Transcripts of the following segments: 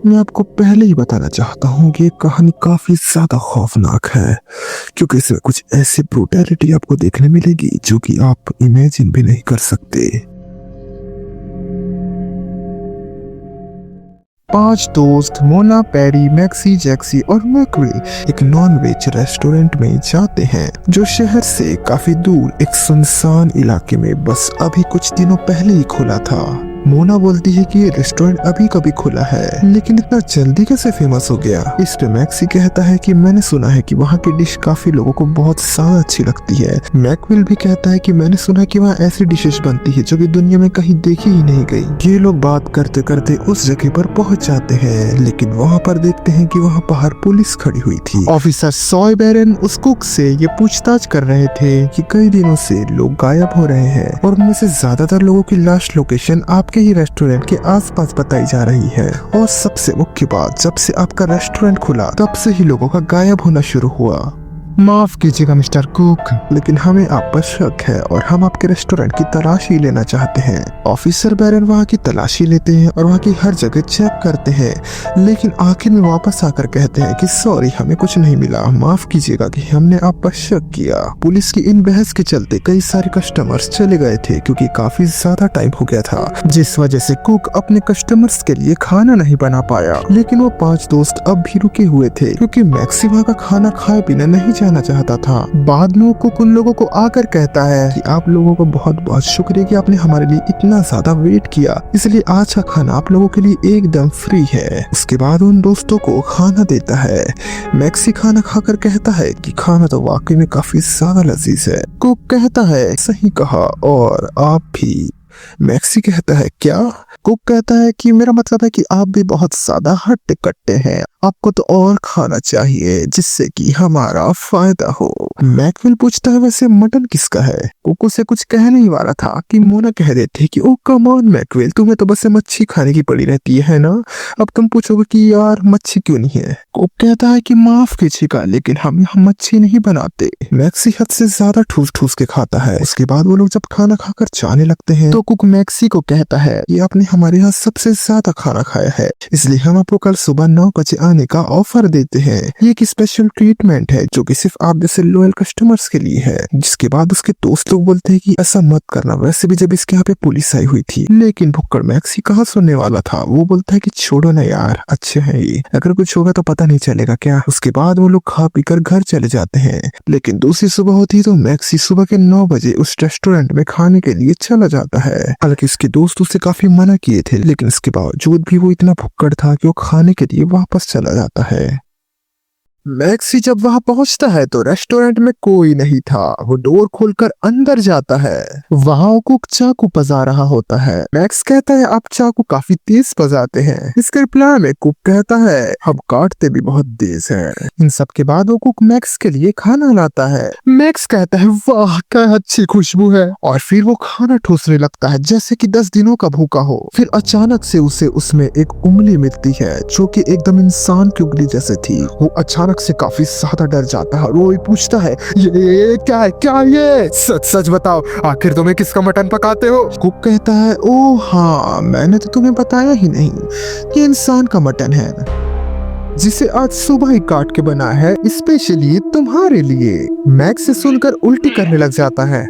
मैं आपको पहले ही बताना चाहता हूँ कि ये कहानी काफी ज्यादा खौफनाक है, क्योंकि इसमें कुछ ऐसी ब्रूटैलिटी आपको देखने मिलेगी जो कि आप इमेजिन भी नहीं कर सकते। 5 दोस्त मोना, पैरी, मैक्सी, जैक्सी और मैकविल एक नॉन वेज रेस्टोरेंट में जाते हैं जो शहर से काफी दूर एक सुनसान इलाके में बस अभी कुछ दिनों पहले ही खुला था। मोना बोलती है कि ये रेस्टोरेंट अभी कभी खुला है, लेकिन इतना जल्दी कैसे फेमस हो गया। इस पे मैक्सी कहता है कि मैंने सुना है कि वहाँ की डिश काफी लोगों को बहुत ज्यादा अच्छी लगती है। मैकविल भी कहता है कि मैंने सुना है कि वहाँ ऐसी डिशेस बनती है जो कि दुनिया में कहीं देखी ही नहीं गई। ये लोग बात करते करते उस जगह पर पहुंच जाते हैं, लेकिन वहाँ पर देखते हैं कि वहाँ बाहर पुलिस खड़ी हुई थी। ऑफिसर सॉय बैरन उस कुक से ये पूछताछ कर रहे थे कि कई दिनों से लोग गायब हो रहे हैं और उनमें से ज्यादातर लोगों की लाश लोकेशन आपके ही रेस्टोरेंट के आसपास बताई जा रही है। और सबसे मुख्य बात, जब से आपका रेस्टोरेंट खुला तब से ही लोगों का गायब होना शुरू हुआ। माफ कीजिएगा मिस्टर कुक, लेकिन हमें आप पर शक है और हम आपके रेस्टोरेंट की तलाशी लेना चाहते हैं। ऑफिसर बैरन वहाँ की तलाशी लेते हैं और वहाँ की हर जगह चेक करते हैं, लेकिन आखिर में वापस आकर कहते हैं कि सॉरी, हमें कुछ नहीं मिला, माफ कीजिएगा कि हमने आप पर शक किया। पुलिस की इन बहस के चलते कई सारे कस्टमर्स चले गए थे क्योंकि काफी ज्यादा टाइम हो गया था, जिस वजह से कुक अपने कस्टमर्स के लिए खाना नहीं बना पाया। लेकिन वो 5 दोस्त अब भी रुके हुए थे क्योंकि मैक्सी वहाँ का खाना खाए बिना नहीं जाना चाहता था। बाद में कुक उन लोगों को आकर कहता है कि आप लोगों को बहुत बहुत शुक्रिया कि आपने हमारे लिए इतना ज्यादा वेट किया, इसलिए आज का खाना आप लोगों के लिए एकदम फ्री है। उसके बाद उन दोस्तों को खाना देता है। मैक्सी खाना खाकर कहता है कि खाना तो वाकई में काफी ज्यादा लजीज है। कुक कहता है सही कहा, और आप भी। मैक्सी कहता है क्या? कुक कहता है कि मेरा मतलब है कि आप भी बहुत ज्यादा हट्टे कट्टे हैं, आपको तो और खाना चाहिए जिससे कि हमारा फायदा हो। मैकविल पूछता है वैसे मटन किसका है? कुक उसे कुछ कह नहीं वाला था कि मोना कह देती कि ओ कम ऑन मैकविल, तुम्हें तो बस मच्छी खाने की पड़ी रहती है ना, अब तुम पूछोगे कि यार मच्छी क्यों नहीं है। कुक कहता है कि माफ कीजिएगा लेकिन हम यहाँ मच्छी नहीं बनाते। मैक्सी हद से ज्यादा ठूस ठूस के खाता है। उसके बाद वो लोग जब खाना खाकर जाने लगते हैं तो कुक मैक्सी को कहता है कि आपने हमारे यहाँ सबसे ज्यादा खाना खाया है, इसलिए हम आपको कल सुबह 9 बजे आने का ऑफर देते हैं। ये एक स्पेशल ट्रीटमेंट है जो कि सिर्फ आप जैसे लॉयल कस्टमर्स के लिए है। जिसके बाद उसके दोस्त लोग बोलते हैं कि ऐसा मत करना, वैसे भी जब इसके यहाँ पे पुलिस आई हुई थी। लेकिन भुक्कड़ मैक्सी कहाँ सुनने वाला था, वो बोलता है कि छोड़ो ना यार, अच्छे हैं ये, अगर कुछ होगा तो पता नहीं चलेगा क्या। उसके बाद वो लोग खा पीकर घर चले जाते हैं। लेकिन दूसरी सुबह होती है तो मैक्सी सुबह के 9 बजे उस रेस्टोरेंट में खाने के लिए चला जाता है। हालांकि उसके दोस्त उसे काफी मना किए थे, लेकिन इसके बावजूद भी वो इतना भुक्कड़ था कि वो खाने के लिए वापस चला जाता है। मैक्सी जब वहां पहुंचता है तो रेस्टोरेंट में कोई नहीं था। वो डोर खोलकर अंदर जाता है। वहां कुक चाकू पजा रहा होता है। मैक्स कहता है आप चाकू काफी तेज पजाते हैं। इसके रिप्लाई में कुक कहता है हम काटते भी बहुत तेज हैं। इन सब के बाद वो कुक मैक्स के लिए खाना लाता है। मैक्स कहता है वाह क्या अच्छी खुशबू है, और फिर वो खाना ठूसने लगता है जैसे कि 10 दिनों का भूखा हो। फिर अचानक से उसे उसमें एक उंगली मिलती है जो कि एकदम इंसान की उंगली जैसे थी। वो अचानक से काफी ज्यादा डर जाता है और वो पूछता है ये क्या है, क्या ये? सच सच बताओ, आखिर तुम्हें किसका मटन पकाते हो? कुक कहता है ओ हाँ, मैंने तो तुम्हें बताया ही नहीं, ये इंसान का मटन है जिसे आज सुबह ही काट के बना है स्पेशली तुम्हारे लिए। मैक्स से सुनकर उल्टी करने लग जाता है।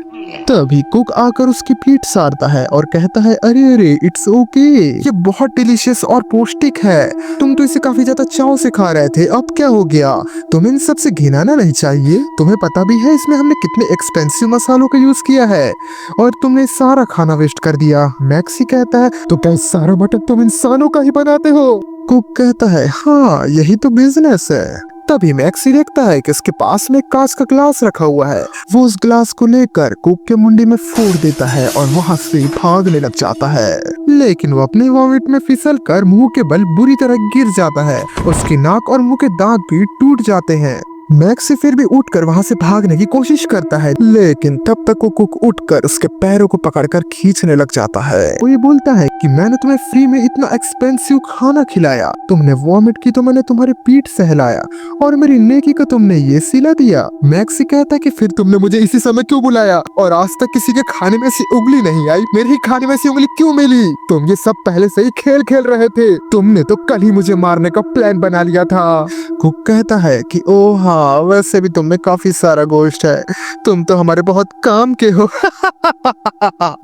तभी कुक आकर उसकी पीठ सारता है और कहता है अरे अरे इट्स ओके, ये बहुत डिलीशियस और पौष्टिक है, तुम तो इसे काफी ज्यादा चाव से खा रहे थे, अब क्या हो गया? तुम्हें इन सबसे घिनाना नहीं चाहिए, तुम्हें पता भी है इसमें हमने कितने एक्सपेंसिव मसालों का यूज किया है और तुमने सारा खाना वेस्ट कर दिया। मैक्सी कहता है तो क्या सारा मटन तुम इंसानों का ही बनाते हो? कुक कहता है हाँ यही तो बिजनेस है। तभी मैक्सी देखता है कि उसके पास में एक कांच का ग्लास रखा हुआ है। वो उस ग्लास को लेकर कुक के मुंडी में फोड़ देता है और वहां से भागने लग जाता है, लेकिन वो अपने वॉमिट में फिसल कर मुंह के बल बुरी तरह गिर जाता है। उसकी नाक और मुंह के दांत भी टूट जाते हैं। मैक्सी फिर भी उठकर वहां से भागने की कोशिश करता है, लेकिन तब तक वो कुक उठकर उसके पैरों को पकड़कर खींचने लग जाता है। वो ये बोलता है कि मैंने तुम्हें फ्री में इतना एक्सपेंसिव खाना खिलाया, तुमने वॉमिट की तो मैंने तुम्हारी पीठ सहलाया, और मेरी नेकी को तुमने ये सिला दिया। मैक्सी कहता है कि फिर तुमने मुझे इसी समय क्यों बुलाया, और आज तक किसी के खाने में ऐसी उंगली नहीं आई, मेरे ही खाने में ऐसी उंगली क्यों मिली? तुम ये सब पहले से ही खेल खेल रहे थे, तुमने तो कल ही मुझे मारने का प्लान बना लिया था। कुक कहता है कि ओ हाँ, वैसे भी तुम में काफी सारा गोश्त है, तुम तो हमारे बहुत काम के हो।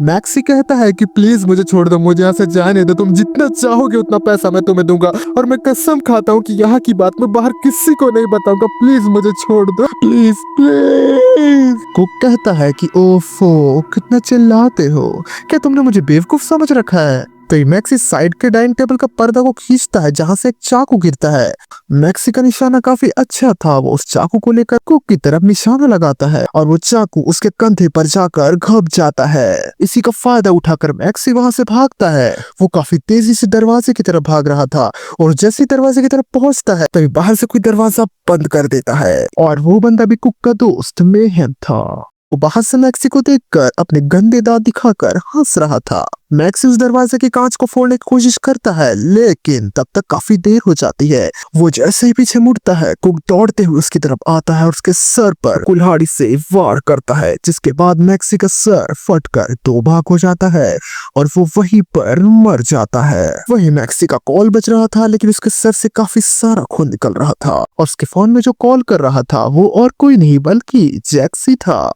मैक्सी कहता है कि प्लीज मुझे छोड़ दो, मुझे यहाँ से जाने दो, तुम जितना चाहोगे उतना पैसा मैं तुम्हें दूंगा, और मैं कसम खाता हूँ कि यहाँ की बात मैं बाहर किसी को नहीं बताऊंगा, प्लीज मुझे छोड़ दो, प्लीज प्लीज। कुक कहता है कि ओफो, कितना चिल्लाते हो, क्या तुमने मुझे बेवकूफ समझ रखा है? तो मैक्सी साइड के डाइनिंग टेबल का पर्दा को खींचता है जहां से एक चाकू गिरता है। मैक्सी का निशाना काफी अच्छा था, वो उस चाकू को लेकर कुक की तरफ निशाना लगाता है और वो चाकू उसके कंधे पर जाकर घप जाता है। इसी का फायदा उठाकर मैक्सी वहां से भागता है। वो काफी तेजी से दरवाजे की तरफ भाग रहा था और जैसे ही दरवाजे की तरफ पहुंचता है तभी बाहर से कोई दरवाजा बंद कर देता है, और वो बंदा भी कुक का दोस्त मेहन था। वो बाहर से मैक्सी को देखकर अपने गंदे दांत दिखाकर हंस रहा था। मैक्सी उस दरवाजे के कांच को फोड़ने की कोशिश करता है, लेकिन तब तक काफी देर हो जाती है। वो जैसे ही पीछे मुड़ता है, कुक दौड़ते हुए उसकी तरफ आता है और उसके सर पर कुल्हाड़ी से वार करता है, जिसके बाद मैक्सी का सर फटकर दो भाग हो जाता है और वो वहीं पर मर जाता है। वही मैक्सी का कॉल बज रहा था, लेकिन उसके सर से काफी सारा खून निकल रहा था, और उसके फोन में जो कॉल कर रहा था वो और कोई नहीं बल्कि जैक्सी था।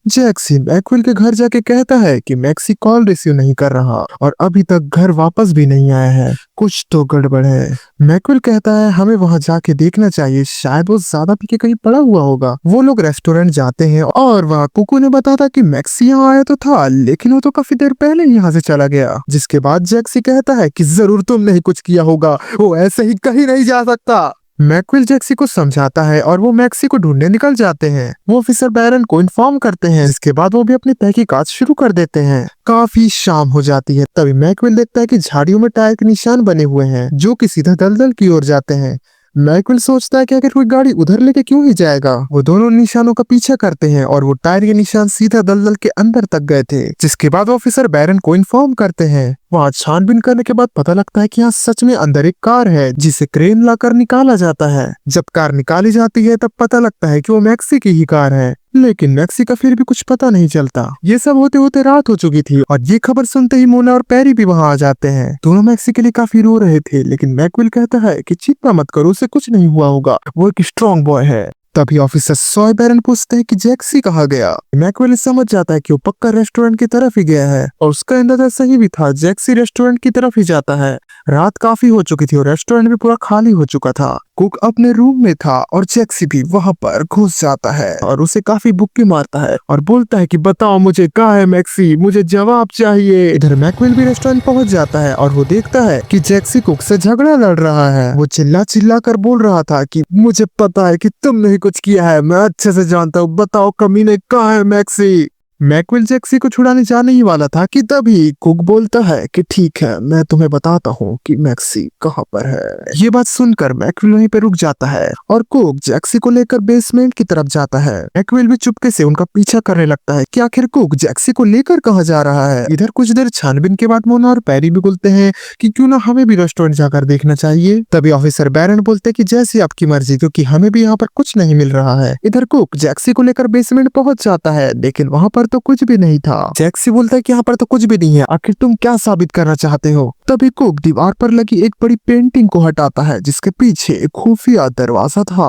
जैक्सी मैक्सवेल के घर जाके कहता है कि मैक्सी कॉल रिसीव नहीं कर रहा और अभी तक घर वापस भी नहीं आया है, कुछ तो गड़बड़ है। मैक्सवेल कहता है हमें वहां जाके देखना चाहिए, शायद वो ज्यादा पी के कहीं पड़ा हुआ होगा। वो लोग रेस्टोरेंट जाते हैं और वहाँ कुकू ने बताया कि मैक्सी यहाँ आया तो था, लेकिन वो तो काफी देर पहले ही यहाँ से चला गया। जिसके बाद जैक्सी कहता है कि जरूर तुमने ही कुछ किया होगा, वो ऐसे ही कहीं नहीं जा सकता। मैक्सवेल जैक्सी को समझाता है और वो मैक्सी को ढूंढने निकल जाते हैं। वो ऑफिसर बैरन को इन्फॉर्म करते हैं, जिसके बाद वो भी अपनी तहकीकात शुरू कर देते हैं। काफी शाम हो जाती है, तभी मैक्सवेल देखता है कि झाड़ियों में टायर के निशान बने हुए हैं जो कि सीधा दलदल की ओर जाते हैं। मैक्सवेल सोचता है कि अगर कोई गाड़ी उधर लेके क्यों ही जाएगा। वो दोनों निशानों का पीछा करते हैं और वो टायर के निशान सीधा दलदल के अंदर तक गए थे। जिसके बाद ऑफिसर बैरन को इन्फॉर्म करते हैं। वहाँ छानबीन करने के बाद पता लगता है कि यहाँ सच में अंदर एक कार है जिसे क्रेन लाकर निकाला जाता है। जब कार निकाली जाती है तब पता लगता है कि वो मैक्सी की ही कार है, लेकिन मैक्सी का फिर भी कुछ पता नहीं चलता। ये सब होते होते रात हो चुकी थी और ये खबर सुनते ही मोना और पैरी भी वहाँ आ जाते हैं। दोनों मैक्सी के लिए काफी रो रहे थे, लेकिन मैक्सवेल कहता है कि चिंता मत करो, उसे कुछ नहीं हुआ होगा, वो एक स्ट्रॉन्ग बॉय है। तभी ऑफिसर सॉय बैरन पूछते हैं कि जैक्सी कहाँ गया। मैक्सवेल समझ जाता है कि वो पक्का रेस्टोरेंट की तरफ ही गया है, और उसका अंदाजा सही भी था, जैक्सी रेस्टोरेंट की तरफ ही जाता है। रात काफी हो चुकी थी और रेस्टोरेंट भी पूरा खाली हो चुका था। कुक अपने रूम में था और जैक्सी भी वहां पर घुस जाता है और उसे काफी बुक्की मारता है और बोलता है कि बताओ मुझे कहाँ है मैक्सी, मुझे जवाब चाहिए। इधर मैक्सवेल भी रेस्टोरेंट पहुंच जाता है और वो देखता है कि जैक्सी कुक से झगड़ा लड़ रहा है। वो चिल्ला चिल्ला कर बोल रहा था कि मुझे पता है कि तुमने ही कुछ किया है, मैं अच्छे से जानता हूँ, बताओ कमीने कहाँ है मैक्सी। मैक्सवेल जैक्सी को छुड़ाने जाने ही वाला था कि तभी कुक बोलता है कि ठीक है, मैं तुम्हें बताता हूँ कि मैक्सी कहाँ पर है। ये बात सुनकर मैक्सवेल वहीं पे रुक जाता है और कुक जैक्सी को लेकर बेसमेंट की तरफ जाता है। मैक्सवेल भी चुपके से उनका पीछा करने लगता है कि आखिर कुक जैक्सी को लेकर कहाँ जा रहा है। इधर कुछ देर छानबीन के बाद मोना और पैरी भी बोलते हैं कि क्यों ना हमें भी रेस्टोरेंट जाकर देखना चाहिए। तभी ऑफिसर बैरन बोलते हैं कि जैसी आपकी मर्जी, क्योंकि हमें भी यहाँ पर कुछ नहीं मिल रहा है। इधर कुक जैक्सी को लेकर बेसमेंट पहुंच जाता है, लेकिन वहाँ पर तो कुछ भी नहीं था। जैक्सी बोलता है कि यहाँ पर तो कुछ भी नहीं है, आखिर तुम क्या साबित करना चाहते हो। तभी कुक दीवार पर लगी एक बड़ी पेंटिंग को हटाता है जिसके पीछे एक खुफिया दरवाजा था।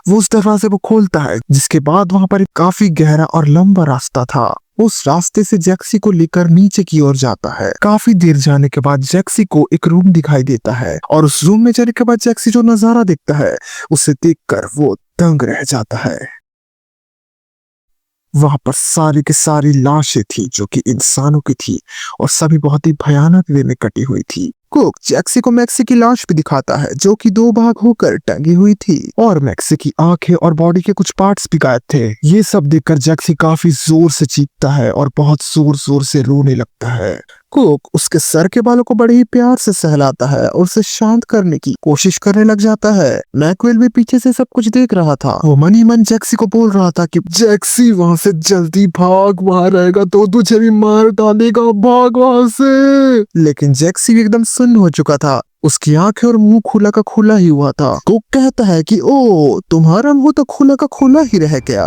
वो उस दरवाजे को खोलता है, जिसके बाद वहाँ पर एक काफी गहरा और लंबा रास्ता था। उस रास्ते से जैक्सी को लेकर नीचे की ओर जाता है। काफी देर जाने के बाद जैक्सी को एक रूम दिखाई देता है और उस रूम में जाने के बाद जैक्सी जो नजारा देखता है उसे देखकर वो दंग रह जाता है। वहां पर सारी की सारी लाशें थी जो कि इंसानों की थी और सभी बहुत ही भयानक वे में कटी हुई थी। कुक जैक्सी को मैक्सी की लाश भी दिखाता है जो कि 2 भाग होकर टंगी हुई थी और मैक्सी की आंखें और बॉडी के कुछ पार्ट्स भी गायब थे। ये सब देखकर जैक्सी काफी जोर से चीखता है और बहुत जोर जोर से रोने लगता है। कुक उसके सर के बालों को बड़े ही प्यार से सहलाता है और उसे शांत करने की कोशिश करने लग जाता है। मैकवेल भी पीछे से सब कुछ देख रहा था। वो मन ही मन जैक्सी को बोल रहा था कि जैक्सी वहां से जल्दी भाग, वहां रहेगा तो तुझे भी मार डालेगा, भाग वहां से। लेकिन जैक्सी एकदम सुन्न हो चुका था। उसकी आंखें और मुंह खुला का खुला ही हुआ था। कुक कहता है कि ओ तुम्हारा मुंह तो खुला का खुला ही रह गया,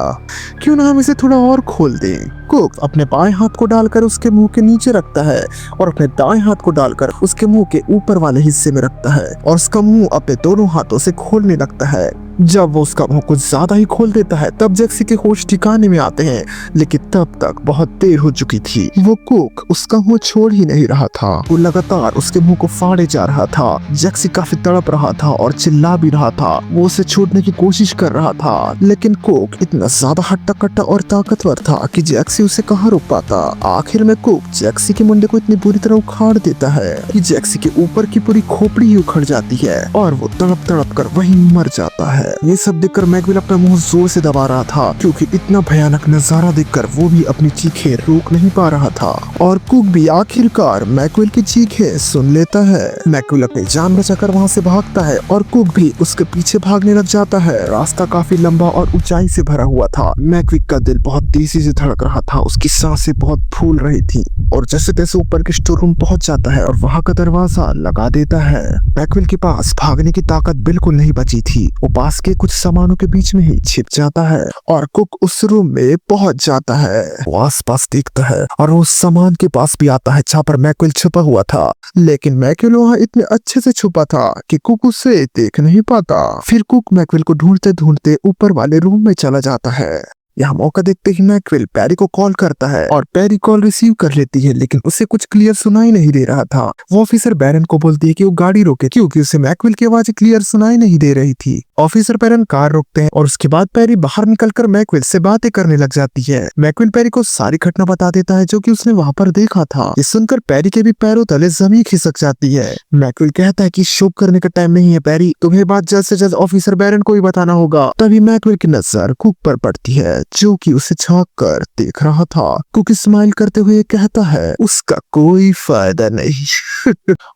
क्यों ना हम इसे थोड़ा और खोल दें। कुक अपने बाएं हाथ को डालकर उसके मुंह के नीचे रखता है और अपने दाएं हाथ को डालकर उसके मुंह के ऊपर वाले हिस्से में रखता है और उसका मुंह अपने दोनों हाथों से खोलने लगता है। जब वो उसका मुंह कुछ ज्यादा ही खोल देता है तब जैक्सी के होश ठिकाने में आते हैं, लेकिन तब तक बहुत देर हो चुकी थी। वो कुक उसका मुंह छोड़ ही नहीं रहा था। वो लगातार उसके मुंह को फाड़े जा रहा था। जैक्सी काफी तड़प रहा था और चिल्ला भी रहा था। वो उसे छोड़ने की कोशिश कर रहा था, लेकिन कुक इतना ज्यादा हट्टा कट्टा और ताकतवर था कि जैक्सी उसे कहाँ रोक पाता। आखिर में कुक जैक्सी के मुंडे को इतनी बुरी तरह उखाड़ देता है कि जैक्सी के ऊपर की पूरी खोपड़ी ही उखड़ जाती है और वो तड़प तड़प कर वहीं मर जाता है। ये सब देखकर मैकविल अपना मुंह जोर से दबा रहा था, क्योंकि इतना भयानक नजारा देखकर वो भी अपनी चीखें रोक नहीं पा रहा था। और कुक भी आखिरकार मैकविल की चीखें सुन लेता है। मैकविल अपनी जान बचाकर वहाँ से भागता है और कुक भी उसके पीछे भागने लग जाता है। रास्ता काफी लंबा और ऊंचाई से भरा हुआ था। मैकविल का दिल बहुत तेजी से धड़क रहा था। उसकी सांसें बहुत फूल रही थी और जैसे तैसे ऊपर के स्टोर रूम पहुंच जाता है और वहाँ का दरवाजा लगा देता है। मैकविल के पास भागने की ताकत बिल्कुल नहीं बची थी। वो पास के कुछ सामानों के बीच में ही छिप जाता है और कुक उस रूम में पहुंच जाता है। वो आसपास देखता है और वो उस सामान के पास भी आता है जहाँ पर मैकविल छुपा हुआ था, लेकिन मैकविल वहाँ इतने अच्छे से छुपा था कि कुक उसे देख नहीं पाता। फिर कुक मैकविल को ढूंढते ढूंढते ऊपर वाले रूम में चला जाता है। यहाँ मौका देखते ही मैकविल पैरी को कॉल करता है और पैरी कॉल रिसीव कर लेती है, लेकिन उसे कुछ क्लियर सुनाई नहीं दे रहा था। वो ऑफिसर बैरन को बोलती है कि वो गाड़ी रोके, क्योंकि उसे मैकविल की आवाज क्लियर सुनाई नहीं दे रही थी। ऑफिसर बैरन कार रोकते हैं और उसके बाद पैरी बाहर निकलकर मैकविल से बातें करने लग जाती है। मैकविल पैरी को सारी घटना बता देता है जो कि उसने वहाँ पर देखा था। ये सुनकर पैरी के भी पैरों तले जमीन खिसक जाती है। मैकविल कहता है कि शोक करने का टाइम नहीं है पैरी, तुम्हें बात जल्द से जल्द ऑफिसर बैरन को ही बताना होगा। तभी मैकविल की नजर कुक पर पड़ती है जो कि उसे झांक कर देख रहा था। कुक स्माइल करते हुए कहता है उसका कोई फायदा नहीं।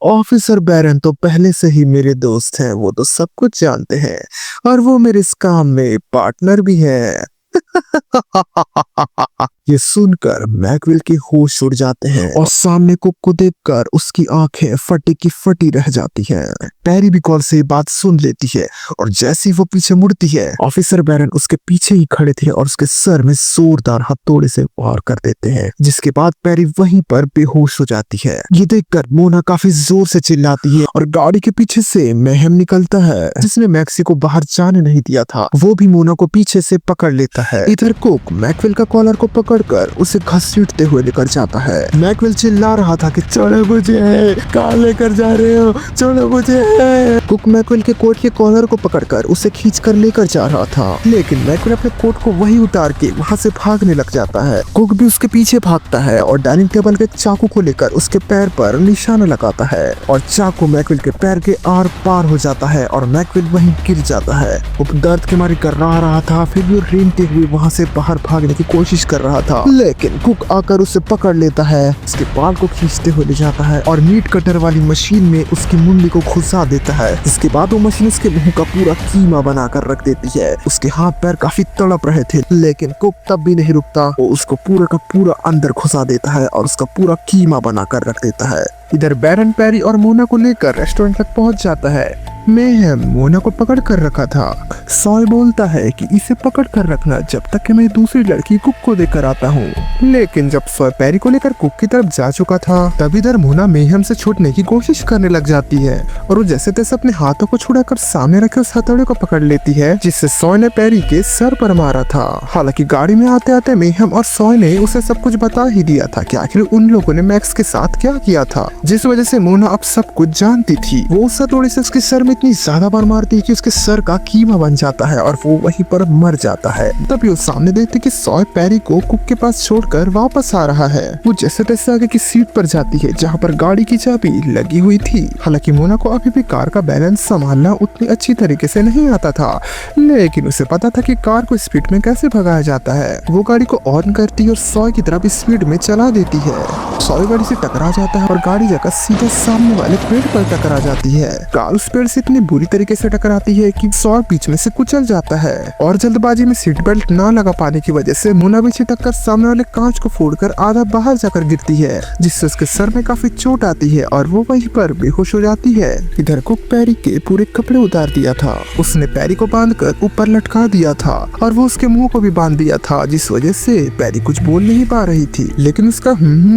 ऑफिसर बैरन तो पहले से ही मेरे दोस्त हैं, वो तो सब कुछ जानते हैं और वो मेरे इस काम में पार्टनर भी है। ये सुनकर मैकविल के होश उड़ जाते हैं और सामने कुक को देखकर उसकी आंखें फटी की फटी रह जाती हैं। पैरी भी कॉल से बात सुन लेती है और जैसे ही वो पीछे मुड़ती है ऑफिसर बैरन उसके पीछे ही खड़े थे और उसके सर में जोरदार हथौड़े से वार कर देते हैं, जिसके बाद पैरी वहीं पर बेहोश हो जाती है। ये देखकर मोना काफी जोर से चिल्लाती है और गाड़ी के पीछे से मेहम निकलता है जिसने मैक्सी को बाहर जाने नहीं दिया था। वो भी मोना को पीछे से पकड़ लेता है। इधर कुक मैकविल का कॉलर को पकड़कर उसे घसीटते हुए लेकर जाता है। मैकविल चिल्ला रहा था कि छोड़ो मुझे, कहाँ लेकर जा रहे हो, छोड़ो मुझे। कुक मैकविल के कोट के कॉलर को पकड़कर उसे खींचकर लेकर जा रहा था, लेकिन मैकविल अपने कोट को वही उतार के वहाँ से भागने लग जाता है। कुक भी उसके पीछे भागता है और डाइनिंग टेबल के चाकू को लेकर उसके पैर पर निशाना लगाता है और चाकू मैकविल के पैर के आर पार हो जाता है और मैकविल वहीं गिर जाता है। वो दर्द के मारे कर रहा था, फिर भी रेंगते हुए वहाँ से बाहर भागने की कोशिश कर रहा था, लेकिन कुक आकर उसे पकड़ लेता है, उसके बाल को खींचते हुए ले जाता है और मीट कटर वाली मशीन में उसकी मुंडी को घुसा देता है। इसके बाद वो मशीन उसके मुंह का पूरा कीमा बनाकर रख देती है। उसके हाथ पैर काफी तड़प रहे थे, लेकिन कुक तब भी नहीं रुकता। वो उसको पूरा का पूरा अंदर घुसा देता है और उसका पूरा कीमा बनाकर रख देता है। इधर बैरन पैरी और मोना को लेकर रेस्टोरेंट तक पहुंच जाता है। मैं मोना को पकड़ कर रखा था। सॉय बोलता है कि इसे पकड़ कर रखना जब तक कि मैं दूसरी लड़की कुक को देकर आता हूँ, लेकिन जब सॉय पैरी को लेकर कुक की तरफ जा चुका था तब इधर मोना मेहम से छूटने की कोशिश करने लग जाती है और वो जैसे तैसे अपने हाथों को छुड़ाकर सामने रखे उस हथौड़े को पकड़ लेती है जिससे सॉय ने पैरी के सर पर मारा था। हालांकि गाड़ी में आते आते मेहम और सॉय ने उसे सब कुछ बता ही दिया था कि आखिर उन लोगों ने मैक्स के साथ क्या किया था, जिस वजह से मोना अब सब कुछ जानती थी। वो उस हथौड़े से उसके सर में इतनी ज्यादा बार मारती है कि उसके सर का कीमा बन जाता है और वो वहीं पर मर जाता है। तभी वो सामने देखते कि सॉय पैरी को कुक के पास छोड़कर वापस आ रहा है। वो जैसे तैसे आगे की सीट पर जाती है जहाँ पर गाड़ी की चाबी लगी हुई थी। हालांकि मोना को अभी भी कार का बैलेंस संभालना उतनी अच्छी तरीके से नहीं आता था, लेकिन उसे पता था कि कार को स्पीड में कैसे भगाया जाता है। वो गाड़ी को ऑन करती है और सॉय की तरफ स्पीड में चला देती है। सॉय गाड़ी से टकरा जाता है और गाड़ी जाकर सीधा सामने वाले पेड़ पर टकरा जाती है। कार उस पेड़ से इतनी बुरी तरीके से टकराती है कि सॉय बीच में से कुचल जाता है और जल्दबाजी में सीट बेल्ट ना लगा पाने की वजह से मोना भी छिटक कर सामने वाले कांच को फोड़कर आधा बाहर जाकर गिरती है, जिससे उसके सर में काफी चोट आती है और वो वहीं पर बेहोश हो जाती है। इधर कुक पैरी के पूरे कपड़े उतार दिया था। उसने पैरी को बांधकर ऊपर लटका दिया था और वो उसके मुंह को भी बांध दिया था, जिस वजह से पैरी कुछ बोल नहीं पा रही थी, लेकिन उसका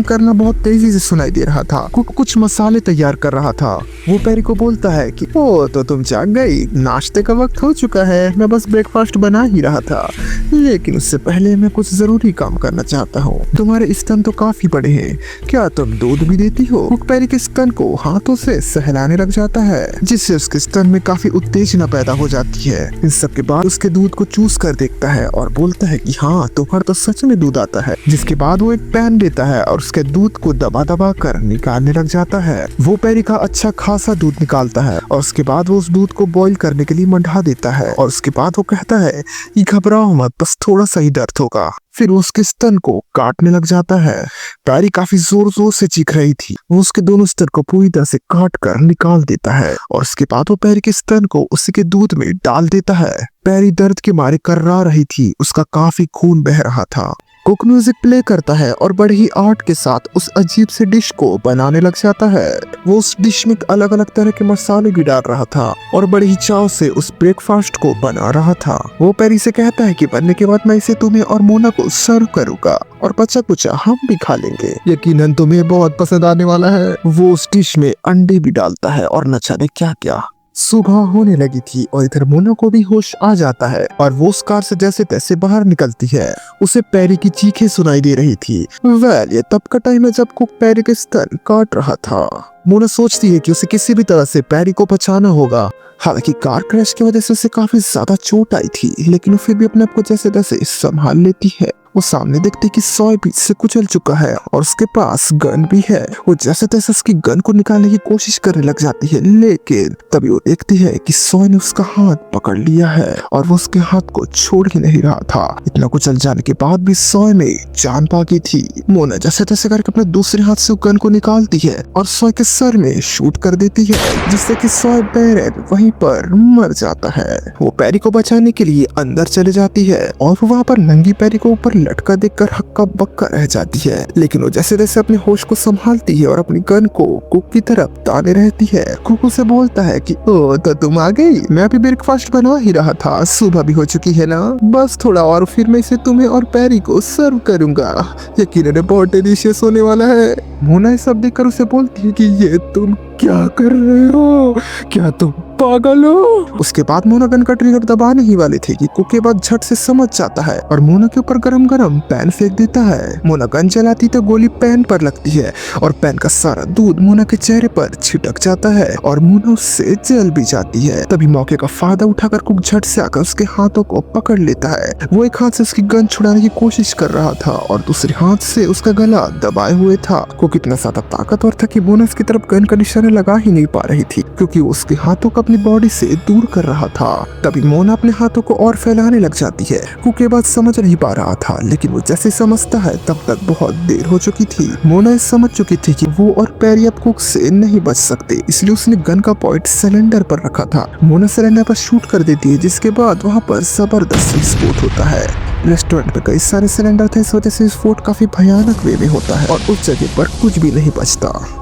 करना बहुत तेजी से सुनाई दे रहा था। कुक कुछ मसाले तैयार कर रहा था। वो पैरी को बोलता है कि ओ तो तुम जाग गई, नाश्ते का वक्त हो चुका है, मैं बस ब्रेकफास्ट बना ही रहा था, लेकिन उससे पहले मैं कुछ जरूरी काम करना चाहता हूँ। तुम्हारे स्तन तो काफी बड़े हैं, क्या तुम दूध भी देती हो? कुक पैरी के स्तन को हाथों से सहलाने लग जाता है, जिससे उसके स्तन में काफी उत्तेजना पैदा हो जाती है। इन सब के बाद उसके दूध को चूस कर देखता है और बोलता है कि हाँ तुम्हारा तो सच में दूध आता है। जिसके बाद वो एक पैन लेता है और उसके दूध को दबा दबा कर निकालने लग जाता है। वो पैरी का अच्छा खासा दूध निकालता है और उसके बाद वो उस दूध को बॉईल करने के लिए मंडा देता है और उसके बाद वो कहता है कि घबराओ मत, बस थोड़ा सा ही दर्द होगा। फिर वो उसके स्तन को काटने लग जाता है। पैरी काफी जोर जोर से चीख रही थी। वो उसके दोनों स्तन को पूरी तरह से काट कर निकाल देता है और उसके बाद वो पैरी के स्तन को उसी के दूध में डाल देता है। पैरी दर्द के मारे कर्रा रही थी, उसका काफी खून बह रहा था। कुक म्यूजिक प्ले करता है और बड़े ही आर्ट के साथ उस अजीब से डिश को बनाने लग जाता है। वो उस डिश में अलग अलग तरह के मसाले भी डाल रहा था और बड़े ही चाव से उस ब्रेकफास्ट को बना रहा था। वो पैरी से कहता है कि बनने के बाद मैं इसे तुम्हें और मोना को सर्व करूंगा और बचा कुचा हम भी खा लेंगे, यकीनन तुम्हें बहुत पसंद आने वाला है। वो उस डिश में अंडे भी डालता है और न जाने क्या क्या। सुबह होने लगी थी और इधर मोना को भी होश आ जाता है और वो उस कार से जैसे तैसे बाहर निकलती है। उसे पैरी की चीखें सुनाई दे रही थी। ये तब का टाइम है जब कुक पैरी के स्तन काट रहा था। मोना सोचती है कि उसे किसी भी तरह से पैरी को बचाना होगा। हालांकि कार क्रैश की वजह से उसे काफी ज्यादा चोट आई थी, लेकिन वो फिर भी अपने आप को जैसे तैसे संभाल लेती है। वो सामने देखते कि सॉय बीच से कुचल चुका है और उसके पास गन भी है। वो जैसे तैसे उसकी गन को निकालने की कोशिश करने लग जाती है, लेकिन तभी वो देखती है कि सॉय ने उसका हाथ पकड़ लिया है और वो उसके हाथ को छोड़ ही नहीं रहा था। इतना कुचल जाने के बाद भी सॉय में जान बाकी थी। मोना जैसे तैसे करके अपने दूसरे हाथ से गन को निकालती है और सॉय के सर में शूट कर देती है, जिससे कि सॉय बैरन वहीं पर मर जाता है। वो पैरी को बचाने के लिए अंदर चले जाती है और वो वहाँ पर नंगी पैरी को ऊपर लटका देखकर हक्का बक्का रह जाती है, लेकिन वो जैसे तैसे अपने होश को संभालती है और अपनी गन को कुक की तरफ ताने रहती है। कुक उसे बोलता है कि ओ तो तुम आ गई, मैं अभी ब्रेकफास्ट बना ही रहा था, सुबह भी हो चुकी है ना, बस थोड़ा और फिर मैं इसे तुम्हें और पैरी को सर्व करूंगा, यकीनन बहुत डिलीशियस होने वाला है। मोना ये सब देखकर उसे बोलती है कि ये तुम क्या कर रहे हो, क्या तुम पागल हो? उसके बाद मोना गन का ट्रिगर दबाने ही वाले थे कि कुक के बाद झट से समझ जाता है और मोना के ऊपर गरम गरम पैन फेंक देता है। मोना गन चलाती तो गोली पैन पर लगती है और पैन का सारा दूध मोना के चेहरे पर छिटक जाता है और मोना उससे जल भी जाती है। तभी मौके का फायदा उठाकर कुक झट से आकर उसके हाथों को पकड़ लेता है। वो एक हाथ से उसकी गन छुड़ाने की कोशिश कर रहा था और दूसरे हाथ से उसका गला दबाए हुए था। कुक इतना ज्यादा ताकतवर था कि मोना उसकी तरफ गन का निशाना लगा ही नहीं पा रही थी, क्योंकि वो उसके हाथों को अपनी बॉडी से दूर कर रहा था। तभी मोना अपने हाथों को और फैलाने लग जाती है। कुक ये बात समझ नहीं पा रहा था, लेकिन वो जैसे समझता है तब तक बहुत देर हो चुकी थी। मोना समझ चुकी थी कि वो और पैरी अब कुक से नहीं बच सकते, इसलिए उसने गन का पॉइंट सिलेंडर पर रखा था। मोना सिलेंडर पर शूट कर देती है, जिसके बाद वहाँ पर जबरदस्त विस्फोट होता है। रेस्टोरेंट में कई सारे सिलेंडर थे, इस वजह से विस्फोट काफी भयानक वे में होता है और उस जगह पर कुछ भी नहीं बचता।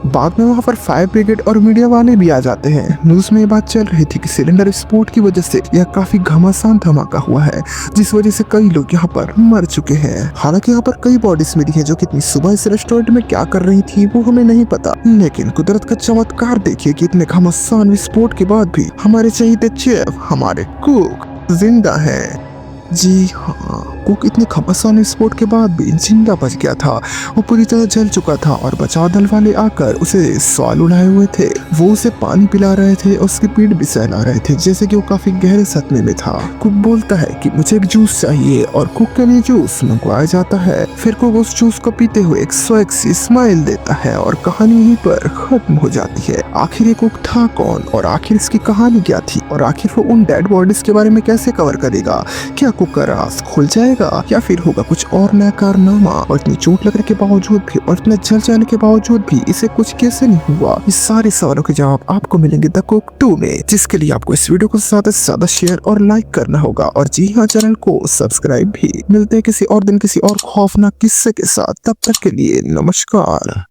बाद में वहाँ पर फायर ब्रिगेड और मीडिया वाले भी आ जाते हैं। न्यूज में ये बात चल रही थी कि सिलेंडर विस्फोट की वजह से यह काफी घमासान धमाका हुआ है, जिस वजह से कई लोग यहाँ पर मर चुके हैं। हालांकि यहाँ पर कई बॉडीज मिली है जो कितनी सुबह इस रेस्टोरेंट में क्या कर रही थी वो हमें नहीं पता, लेकिन कुदरत का चमत्कार देखिए कि इतने घमासान विस्फोट के बाद भी हमारे चहीते शेफ, हमारे कुक जिंदा है। जी हाँ, कुक इतने घमासान विस्फोट के बाद भी जिंदा बच गया था। वो पूरी तरह जल चुका था और बचाव दल वाले आकर उसे सवाल उड़ाए हुए थे। वो उसे पानी पिला रहे थे और उसकी पीठ भी सहला रहे थे, जैसे कि वो काफी गहरे सदमे में था। कुक बोलता है कि मुझे एक जूस चाहिए और कुक के लिए जूस मंगवाया जाता है। फिर कुक उस जूस को पीते हुए एक स्वैग सी स्माइल देता है और कहानी यहीं पर खत्म हो जाती है। आखिर ये कुक था कौन और आखिर इसकी कहानी क्या थी और आखिर वो उन डेड बॉडीज के बारे में कैसे कवर करेगा? क्या कुक का राज खुल जाएगा या फिर होगा कुछ और नया कारनामा? और इतनी चोट लगने के बावजूद भी और इतना जल जाने के बावजूद भी इसे कुछ कैसे नहीं हुआ? इस सारे सवालों के जवाब आपको मिलेंगे द कुक 2 में, जिसके लिए आपको इस वीडियो को ज्यादा से ज्यादा शेयर और लाइक करना होगा। और जी हाँ, चैनल को सब्सक्राइब भी। मिलते हैं किसी और दिन किसी और खौफनाक किस्से के साथ, तब तक के लिए नमस्कार।